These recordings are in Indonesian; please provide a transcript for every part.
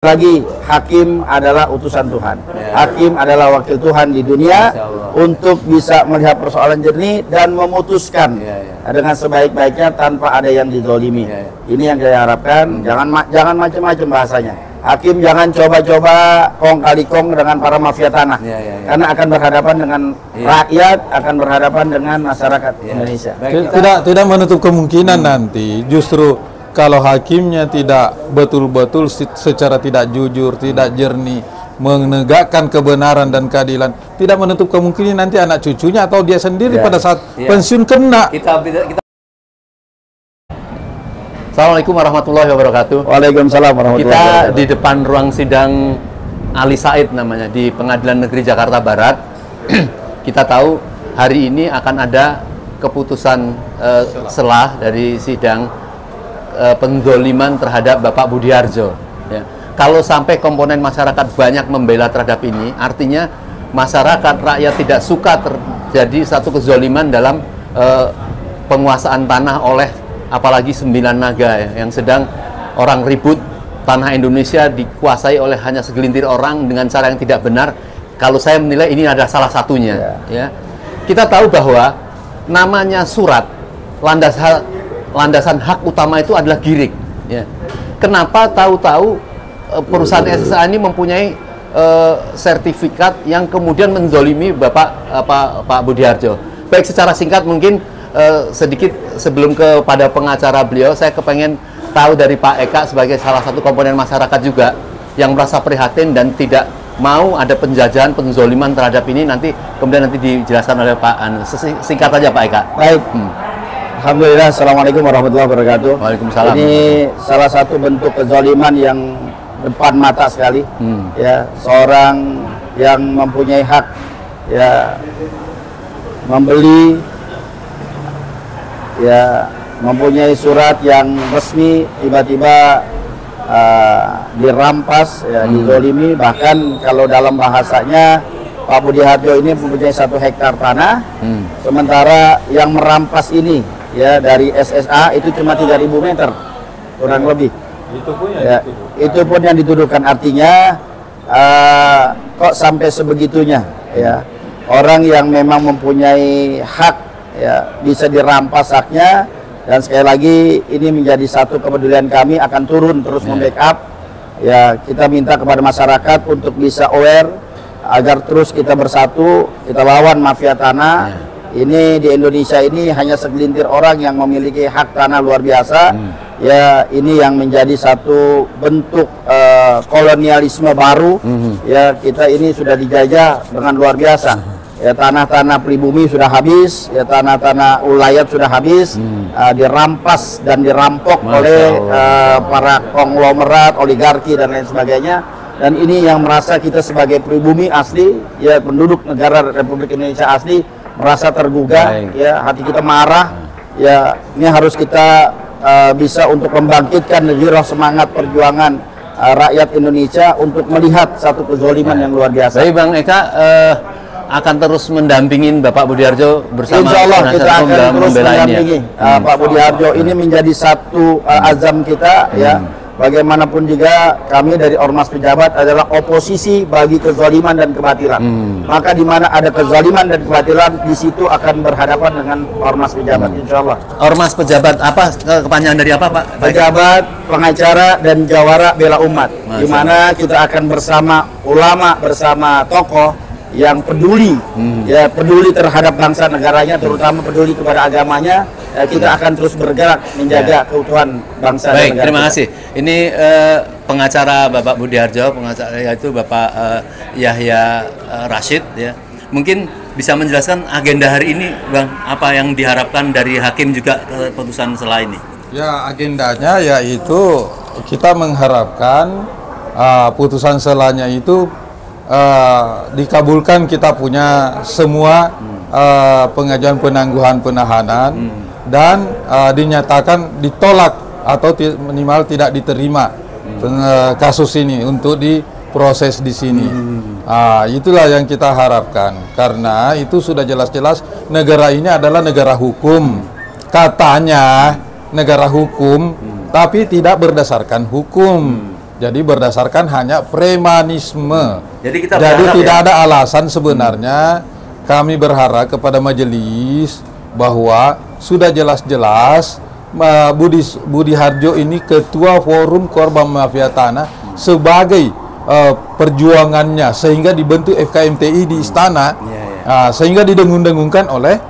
lagi, hakim adalah utusan Tuhan. Hakim adalah wakil Tuhan di dunia untuk bisa melihat persoalan jernih dan memutuskan dengan sebaik-baiknya tanpa ada yang dizolimi. Ini yang saya harapkan. Jangan macam-macam bahasanya. Hakim jangan coba-coba kong kali kong dengan para mafia tanah, karena akan berhadapan dengan rakyat, akan berhadapan dengan masyarakat Indonesia. Tidak menutup kemungkinan nanti justru kalau hakimnya tidak betul-betul secara tidak jujur, tidak jernih, menegakkan kebenaran dan keadilan, tidak menutup kemungkinan nanti anak cucunya atau dia sendiri pada saat pensiun kena. Assalamualaikum warahmatullahi wabarakatuh. Waalaikumsalam warahmatullahi wabarakatuh. Kita di depan ruang sidang Ali Said namanya di Pengadilan Negeri Jakarta Barat. Kita tahu hari ini akan ada keputusan selah dari sidang penzoliman terhadap Bapak Budiharjo. Ya. Kalau sampai komponen masyarakat banyak membela terhadap ini, artinya masyarakat rakyat tidak suka terjadi satu kezoliman dalam penguasaan tanah oleh apalagi 9 naga ya, yang sedang orang ribut tanah Indonesia dikuasai oleh hanya segelintir orang dengan cara yang tidak benar. Kalau saya menilai ini adalah salah satunya. Ya. Kita tahu bahwa namanya surat landasan hak utama itu adalah giring. Ya. Kenapa tahu-tahu perusahaan SSA ini mempunyai sertifikat yang kemudian menzolimi Pak Budiharjo? Baik, secara singkat mungkin sedikit sebelum kepada pengacara beliau, saya kepengen tahu dari Pak Eka sebagai salah satu komponen masyarakat juga yang merasa prihatin dan tidak mau ada penjajahan, penzoliman terhadap ini, kemudian dijelaskan oleh Pak Anu. Singkat aja Pak Eka. Baik. Alhamdulillah, Assalamualaikum warahmatullahi wabarakatuh. Waalaikumsalam. Ini salah satu bentuk kezaliman yang depan mata sekali. Ya, seorang yang mempunyai hak ya membeli, ya mempunyai surat yang resmi, tiba-tiba dirampas, ya, dizolimi. Bahkan kalau dalam bahasanya Pak Budiharjo ini mempunyai 1 hektar tanah, sementara yang merampas ini ya dari SSA itu cuma 3.000 meter kurang lebih. Itu pun yang dituduhkan. Artinya kok sampai sebegitunya ya, orang yang memang mempunyai hak ya bisa dirampas haknya. Dan sekali lagi ini menjadi satu kepedulian kami, akan turun terus membackup ya. Kita minta kepada masyarakat untuk bisa aware agar terus kita bersatu, kita lawan mafia tanah. Ini di Indonesia ini hanya segelintir orang yang memiliki hak tanah luar biasa. Ya, ini yang menjadi satu bentuk kolonialisme baru. Ya, kita ini sudah dijajah dengan luar biasa. Ya, tanah-tanah pribumi sudah habis, ya tanah-tanah ulayat sudah habis, dirampas dan dirampok oleh para konglomerat, oligarki dan lain sebagainya. Dan ini yang merasa kita sebagai pribumi asli, ya penduduk negara Republik Indonesia asli, merasa tergugah, ya hati kita marah, ya ini harus kita bisa untuk membangkitkan gairah semangat perjuangan rakyat Indonesia untuk melihat satu kezoliman yang luar biasa. Baik Bang Eka, akan terus mendampingin Bapak Budiharjo bersama. Insya Allah kita akan terus mendampingi Pak Budiharjo. Ini menjadi satu azam kita, ya. Bagaimanapun juga kami dari Ormas Pejabat adalah oposisi bagi kezaliman dan kebatilan. Maka di mana ada kezaliman dan kebatilan, di situ akan berhadapan dengan Ormas Pejabat, insya Allah. Ormas Pejabat apa? Kepanjangan dari apa Pak? Pejabat, pengacara, dan jawara bela umat. Di mana kita akan bersama ulama, bersama tokoh yang peduli, ya peduli terhadap bangsa negaranya, terutama peduli kepada agamanya. Kita akan terus bergerak menjaga keutuhan bangsa dan negara. Baik, terima kasih. Ini pengacara Bapak Budiharjo, pengacara yaitu Bapak Yahya Rashid, ya. Mungkin bisa menjelaskan agenda hari ini, Bang, apa yang diharapkan dari hakim juga keputusan selah ini? Ya, agendanya yaitu kita mengharapkan putusan selahnya itu dikabulkan. Kita punya semua pengajuan penangguhan penahanan dan dinyatakan ditolak atau minimal tidak diterima kasus ini untuk diproses di sini. Itulah yang kita harapkan, karena itu sudah jelas-jelas negara ini adalah negara hukum. Katanya negara hukum, tapi tidak berdasarkan hukum. Jadi berdasarkan hanya premanisme. Jadi kita tidak ada alasan sebenarnya. Kami berharap kepada majelis bahwa sudah jelas-jelas Budi Harjo ini ketua Forum Korban Mafia Tanah sebagai perjuangannya sehingga dibentuk FKMTI di istana, sehingga didengung-dengungkan oleh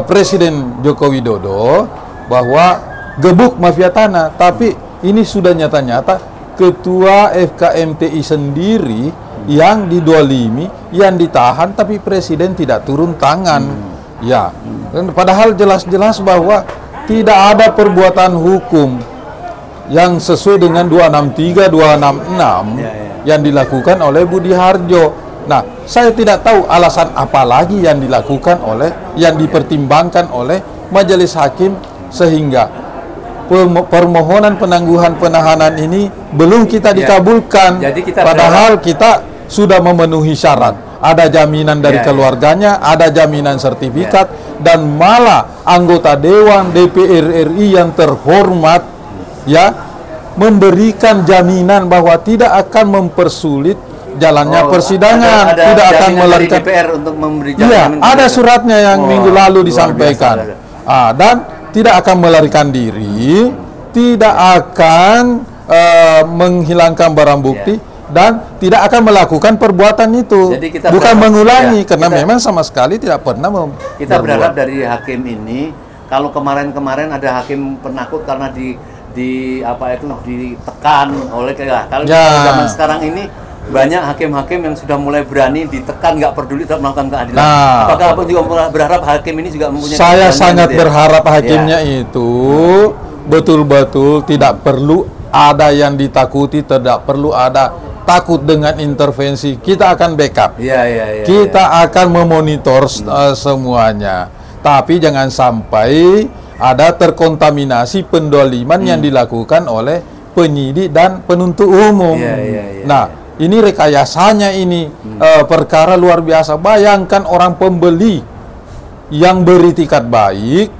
Presiden Joko Widodo bahwa gebuk mafia tanah. Tapi ini sudah nyata-nyata ketua FKMTI sendiri yang didolimi, yang ditahan, tapi presiden tidak turun tangan. Ya, dan padahal jelas-jelas bahwa tidak ada perbuatan hukum yang sesuai dengan 263, 266 yang dilakukan oleh Budi Harjo. Nah, saya tidak tahu alasan apa lagi yang dilakukan yang dipertimbangkan oleh majelis hakim sehingga permohonan penangguhan penahanan ini belum kita dikabulkan. Padahal kita sudah memenuhi syarat. Ada jaminan dari keluarganya, ada jaminan sertifikat, dan malah anggota Dewan DPR RI yang terhormat memberikan jaminan bahwa tidak akan mempersulit jalannya persidangan, tidak akan melarikan DPR untuk memberi jaminan. Ada suratnya yang minggu lalu disampaikan. Dan tidak akan melarikan diri, tidak akan menghilangkan barang bukti, dan tidak akan melakukan perbuatan itu. Jadi kita bukan mengulangi, karena memang sama sekali tidak pernah kita berharap dari hakim ini, kalau kemarin-kemarin ada hakim penakut karena ditekan oleh kalau zaman sekarang ini banyak hakim-hakim yang sudah mulai berani ditekan, nggak peduli, tetap melakukan keadilan. Apakah Abang juga berharap hakim ini juga mempunyai? Saya sangat berharap hakimnya itu betul-betul tidak perlu ada yang ditakuti, tidak perlu ada takut dengan intervensi. Kita akan backup. Kita akan memonitor semuanya. Tapi jangan sampai ada terkontaminasi pendoliman yang dilakukan oleh penyidik dan penuntut umum. Nah, ini rekayasanya ini perkara luar biasa. Bayangkan orang pembeli yang beritikat baik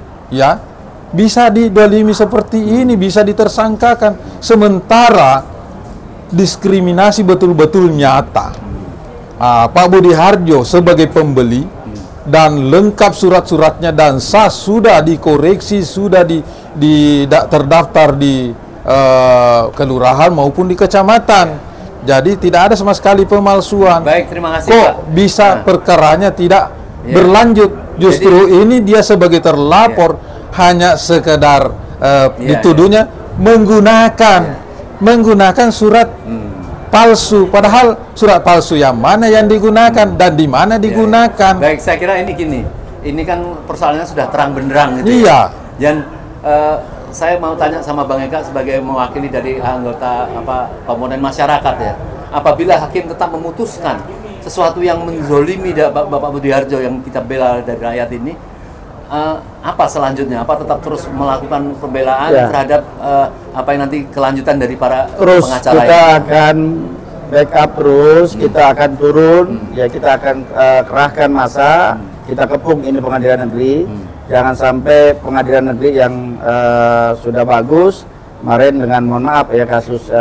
bisa didolimi seperti ini, bisa ditersangkakan, sementara diskriminasi betul-betul nyata. Pak Budi Harjo sebagai pembeli dan lengkap surat-suratnya dan sah, sudah dikoreksi, sudah terdaftar di kelurahan maupun di kecamatan. Jadi tidak ada sama sekali pemalsuan. Baik, terima kasih. Kok bisa perkaranya tidak berlanjut? Justru ini dia sebagai terlapor hanya sekedar dituduhnya menggunakan surat palsu. Padahal surat palsu yang mana yang digunakan dan di mana digunakan? Baik, saya kira ini gini. Ini kan persoalannya sudah terang benderang gitu. Dan saya mau tanya sama Bang Eka sebagai mewakili dari anggota komponen masyarakat ya. Apabila hakim tetap memutuskan sesuatu yang menzolimi Bapak Budi Harjo yang kita bela dari rakyat ini, apa selanjutnya? Apa tetap terus melakukan pembelaan terhadap apa yang nanti kelanjutan dari para pengacara? Kita akan backup terus, kita akan turun, kita akan kerahkan massa, kita kepung ini pengadilan negeri. Jangan sampai pengadilan negeri yang sudah bagus kemarin dengan mohon maaf kasus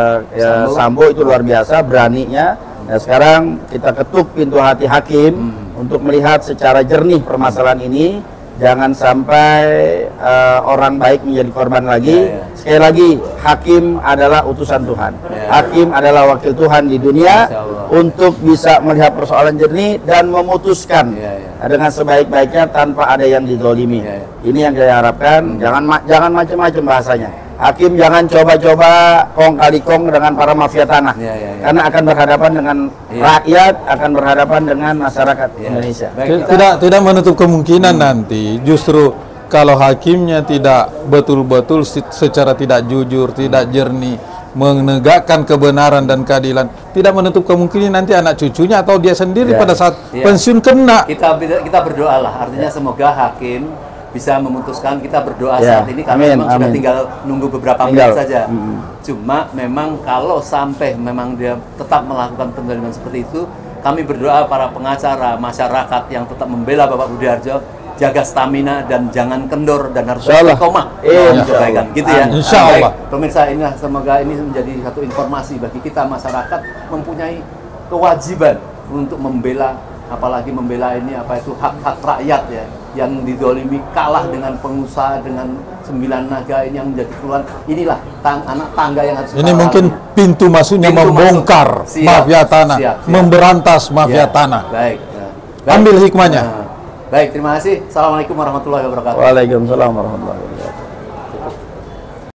Sambo itu luar biasa beraninya. Nah, sekarang kita ketuk pintu hati hakim untuk melihat secara jernih permasalahan ini. Jangan sampai orang baik menjadi korban lagi. Sekali lagi, hakim adalah utusan Tuhan. Hakim adalah wakil Tuhan di dunia untuk bisa melihat persoalan jernih dan memutuskan dengan sebaik-baiknya tanpa ada yang didolimi. Ini yang saya harapkan. Jangan macam-macam bahasanya. Hakim jangan coba-coba kong kali kong dengan para mafia tanah, karena akan berhadapan dengan rakyat, akan berhadapan dengan masyarakat Indonesia. Tidak menutup kemungkinan nanti justru kalau hakimnya tidak betul-betul secara tidak jujur, tidak jernih menegakkan kebenaran dan keadilan, tidak menutup kemungkinan nanti anak cucunya atau dia sendiri pada saat pensiun kena. Kita berdoalah, artinya semoga hakim bisa memutuskan. Kita berdoa saat ini karena memang sudah tinggal nunggu beberapa menit saja. Cuma memang kalau sampai memang dia tetap melakukan pendoliman seperti itu, kami berdoa para pengacara masyarakat yang tetap membela Bapak Budi Harjo jaga stamina dan jangan kendor dan harus Insyaallah. istiqomah. Insyaallah. Gitu ya. Insyaallah. Baik, pemirsa, inilah semoga ini menjadi satu informasi bagi kita masyarakat mempunyai kewajiban untuk membela, apalagi membela ini apa itu hak-hak rakyat ya, yang didolimi kalah dengan pengusaha, dengan 9 naga ini yang menjadi keluhan. Inilah anak tangga yang harus Ini kita mungkin lalui. pintu masuknya Pintu membongkar masuk. Siap, mafia tanah, siap. memberantas mafia Ya, tanah. Baik. Ambil hikmahnya. Baik, terima kasih. Assalamualaikum warahmatullahi wabarakatuh. Waalaikumsalam warahmatullahi wabarakatuh.